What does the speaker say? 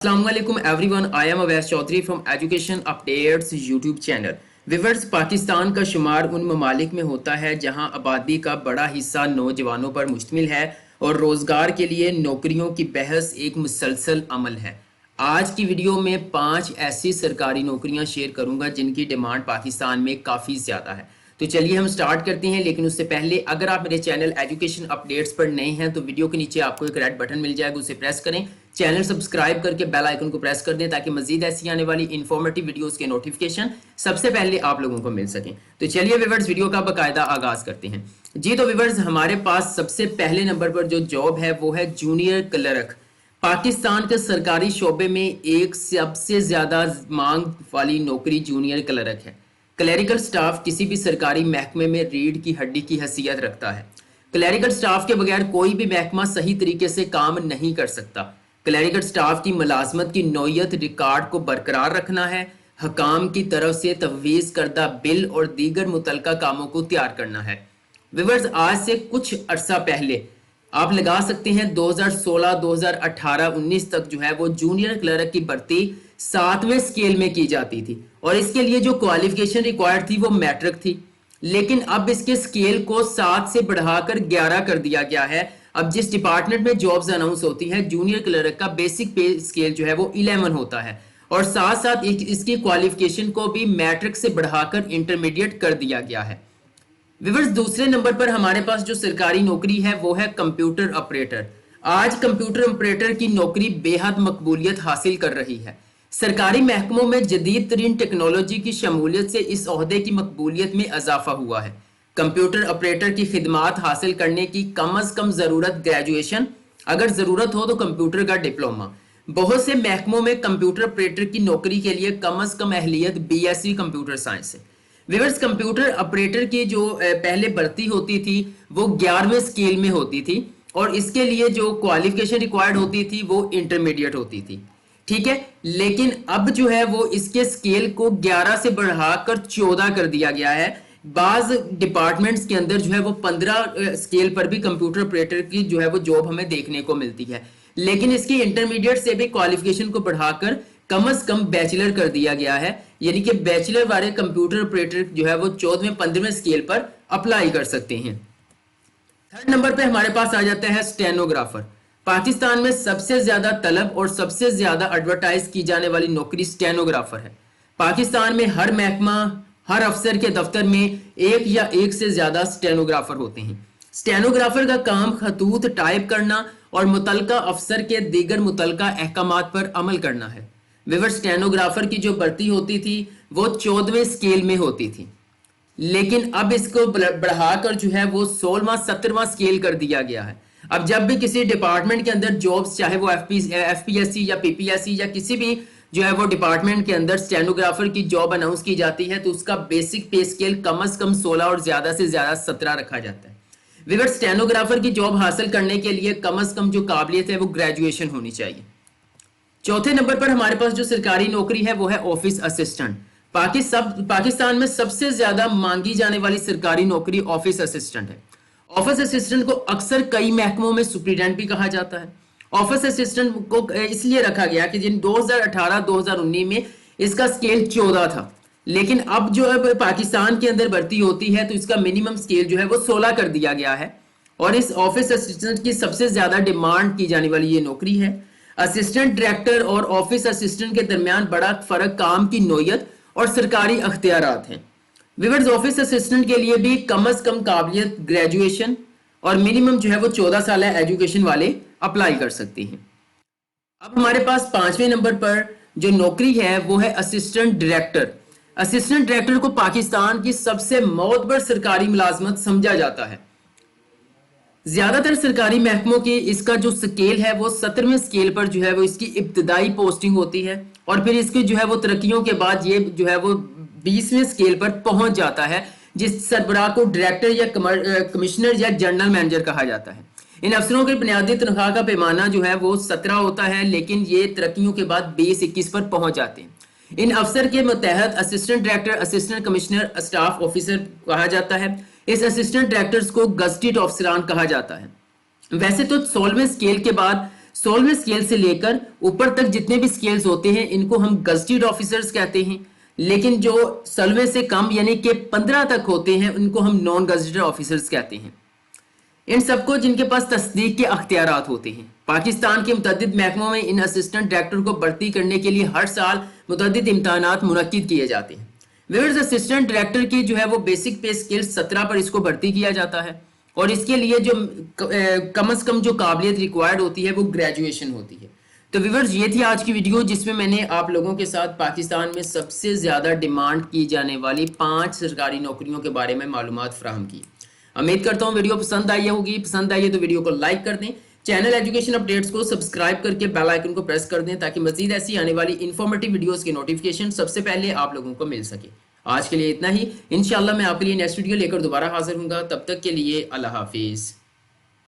अस्सलाम वालेकुम everyone, I am Awais Chaudhry from education updates YouTube channel. Viewers, Pakistan का शुमार उन ममालिक में होता है जहां आबादी का बड़ा हिस्सा नौजवानों पर मुश्तमिल है और रोज़गार के लिए नौकरियों की बहस एक मुसलसल अमल है। आज की वीडियो में 5 ऐसी सरकारी नौकरियां शेयर करूंगा जिनकी डिमांड पाकिस्तान में काफ़ी ज़्यादा है। तो चलिए हम स्टार्ट करते हैं, लेकिन उससे पहले अगर आप मेरे चैनल एजुकेशन अपडेट्स पर नए हैं तो वीडियो के नीचे आपको एक रेड बटन मिल जाएगा, उसे प्रेस करें। चैनल सब्सक्राइब करके बेल आइकन को प्रेस कर दें ताकि मजीद ऐसी आने वाली इंफॉर्मेटिव वीडियोस के नोटिफिकेशन सबसे पहले आप लोगों को मिल सकें। तो चलिए व्यूअर्स, वीडियो का बाकायदा आगाज करते हैं। जी तो व्यूअर्स, हमारे पास सबसे पहले नंबर पर जो जॉब है वो है जूनियर क्लर्क। पाकिस्तान के सरकारी शोबे में एक सबसे ज्यादा मांग वाली नौकरी जूनियर क्लर्क है। क्लरिकल स्टाफ किसी भी सरकारी महकमे में रीढ़ की हड्डी की हैसियत रखता है। क्लरिकल स्टाफ के बगैर कोई भी महकमा सही तरीके से काम नहीं कर सकता। क्लरिकल स्टाफ की मुलाजमत की नौयत रिकॉर्ड को बरकरार रखना है, हकाम की तरफ से तजवीज़ करदा बिल और दीगर मुतलका कामों को तैयार करना है। व्यूअर्स, आज से कुछ अरसा पहले आप लगा सकते हैं 2016, 2018, 19 तक जो है वो जूनियर क्लर्क की भर्ती 7वें स्केल में की जाती थी और इसके लिए जो क्वालिफिकेशन रिक्वायर्ड थी वो मैट्रिक थी। लेकिन अब इसके स्केल को 7 से बढ़ाकर 11 कर दिया गया है। अब जिस डिपार्टमेंट में जॉब्स अनाउंस होती है, जूनियर क्लर्क का बेसिक पे स्केल जो है वो 11 होता है और साथ साथ इसकी क्वालिफिकेशन को भी मैट्रिक से बढ़ाकर इंटरमीडिएट कर दिया गया है। व्यूअर्स, दूसरे नंबर पर हमारे पास जो सरकारी नौकरी है वो है कंप्यूटर ऑपरेटर। आज कंप्यूटर ऑपरेटर की नौकरी बेहद मकबूलियत हासिल कर रही है। सरकारी महकमों में जदीद तरीन टेक्नोलॉजी की शमूलियत से इस ओहदे की मकबूलियत में इजाफा हुआ है। कंप्यूटर ऑपरेटर की खिदमात हासिल करने की कम अज कम जरूरत ग्रेजुएशन, अगर जरूरत हो तो कंप्यूटर का डिप्लोमा। बहुत से महकमों में कंप्यूटर ऑपरेटर की नौकरी के लिए कम अज कम अहलियत BSc कंप्यूटर साइंस है। व्यूअर्स, कंप्यूटर ऑपरेटर की जो पहले भर्ती होती थी वो 11वें स्केल में होती थी और इसके लिए जो क्वालिफिकेशन रिक्वायर्ड होती थी वो इंटरमीडिएट होती थी, ठीक है। लेकिन अब जो है वो इसके स्केल को 11 से बढ़ाकर 14 कर दिया गया है। बाज डिपार्टमेंट्स के अंदर जो है वो 15 स्केल पर भी कंप्यूटर ऑपरेटर की जो है वो जॉब हमें देखने को मिलती है, लेकिन इसकी इंटरमीडिएट से भी क्वालिफिकेशन को बढ़ाकर कम अज कम बैचलर कर दिया गया है, यानी कि बैचलर वाले कंप्यूटर ऑपरेटर जो है वो 14वें 15वें स्केल पर अप्लाई कर सकते हैं। थर्ड नंबर पे हमारे पास आ जाता है स्टेनोग्राफर। पाकिस्तान में सबसे ज्यादा तलब और सबसे ज्यादा एडवर्टाइज की जाने वाली नौकरी स्टेनोग्राफर है। पाकिस्तान में हर महकमा, हर अफसर के दफ्तर में एक या एक से ज्यादा स्टेनोग्राफर होते हैं। स्टेनोग्राफर का काम खतूत टाइप करना और मुतलका अफसर के दीगर मुतलका अहकामात पर अमल करना है। व्यूअर्स, स्टेनोग्राफर की जो भर्ती होती थी वो 14वें स्केल में होती थी, लेकिन अब इसको बढ़ाकर जो है वो 16वां 17वां स्केल कर दिया गया है। अब जब भी किसी डिपार्टमेंट के अंदर जॉब्स, चाहे वो FPSC या PPSC या किसी भी जो है वो डिपार्टमेंट के अंदर स्टेनोग्राफर की जॉब अनाउंस की जाती है तो उसका बेसिक पे स्केल कम से कम 16 और ज्यादा से ज्यादा 17 रखा जाता है। व्यूअर्स, स्टेनोग्राफर की जॉब हासिल करने के लिए कम से कम जो काबिलियत है वो ग्रेजुएशन होनी चाहिए। चौथे नंबर पर हमारे पास जो सरकारी नौकरी है वो है ऑफिस असिस्टेंट। पाकिस्तान में सबसे ज्यादा मांगी जाने वाली सरकारी नौकरी ऑफिस असिस्टेंट है। ऑफिस असिस्टेंट को अक्सर कई महकमों में सुप्रीडेंट भी कहा जाता है। ऑफिस असिस्टेंट को इसलिए रखा गया कि जिन 2018-2019 में इसका स्केल 14 था, लेकिन अब जो है पाकिस्तान के अंदर भर्ती होती है तो इसका मिनिमम स्केल जो है वो 16 कर दिया गया है और इस ऑफिस असिस्टेंट की सबसे ज्यादा डिमांड की जाने वाली ये नौकरी है। असिस्टेंट डायरेक्टर और ऑफिस असिस्टेंट के दरमियान बड़ा फर्क काम की नौयत और सरकारी अख्तियारात हैं। व्यूअर्स, ऑफिस असिस्टेंट के लिए भी कम से कम काबिलियत ग्रेजुएशन और मिनिमम जो है वो 14 साल एजुकेशन वाले अप्लाई कर सकते हैं। अब हमारे पास 5वें नंबर पर जो नौकरी है वो है असिस्टेंट डायरेक्टर। असिस्टेंट डायरेक्टर को पाकिस्तान की सबसे मोतबर सरकारी मुलाजमत समझा जाता है। ज्यादातर सरकारी महकमों की इसका जो स्केल है वो 17वें स्केल पर जो है वो इसकी इब्तदाई पोस्टिंग होती है और फिर इसकी जो है वो तरक्कियों के बाद ये जो है वो 20वें स्केल पर पहुंच जाता है, जिस सरबराह को डायरेक्टर या कमिश्नर या जनरल मैनेजर कहा जाता है। इन अफसरों की बुनियादी तनख्वाह का पैमाना जो है वो 17 होता है, लेकिन ये तरक्कियों के बाद 20-21 पर पहुंच जाते हैं। इन अफसर के मतहत assistant director, assistant commissioner, staff officer कहा जाता है। इस असिस्टेंट डायरेक्टर्स को गजटेड अफसरान कहा जाता है। वैसे तो 16वें स्केल के बाद 16वें स्केल से लेकर ऊपर तक जितने भी स्केल्स होते हैं इनको हम गजटेड ऑफिसर्स कहते हैं, लेकिन जो 16वें से कम यानी कि 15 तक होते हैं उनको हम नॉन गजटेड ऑफिसर्स कहते हैं। इन सबको जिनके पास तस्दीक के अख्तियारात होते हैं। पाकिस्तान के मुतअद्दिद महकमों में इन असिस्टेंट डायरेक्टर को भर्ती करने के लिए हर साल मुतअद्दिद इम्तहानात मुनक्किद किए जाते हैं। व्यूअर्स, असिस्टेंट डायरेक्टर की जो है वो बेसिक पे स्किल 17 पर इसको भर्ती किया जाता है और इसके लिए जो कम से कम जो काबिलियत रिक्वायर्ड होती है वो ग्रेजुएशन होती है। तो व्यूअर्स, ये थी आज की वीडियो जिसमें मैंने आप लोगों के साथ पाकिस्तान में सबसे ज़्यादा डिमांड की जाने वाली 5 सरकारी नौकरियों के बारे में मालूमात फराहम की। उम्मीद करता हूँ वीडियो पसंद आई होगी। पसंद आई है तो वीडियो को लाइक कर दें, चैनल एजुकेशन अपडेट्स को सब्सक्राइब करके बेल आइकन को प्रेस कर दें ताकि मजीद ऐसी आने वाली इन्फॉर्मेटिव वीडियोस की नोटिफिकेशन सबसे पहले आप लोगों को मिल सके। आज के लिए इतना ही। इंशाल्लाह मैं आपके लिए नेक्स्ट वीडियो लेकर दोबारा हाजिर हूँगा। तब तक के लिए अल्लाह हाफिज़।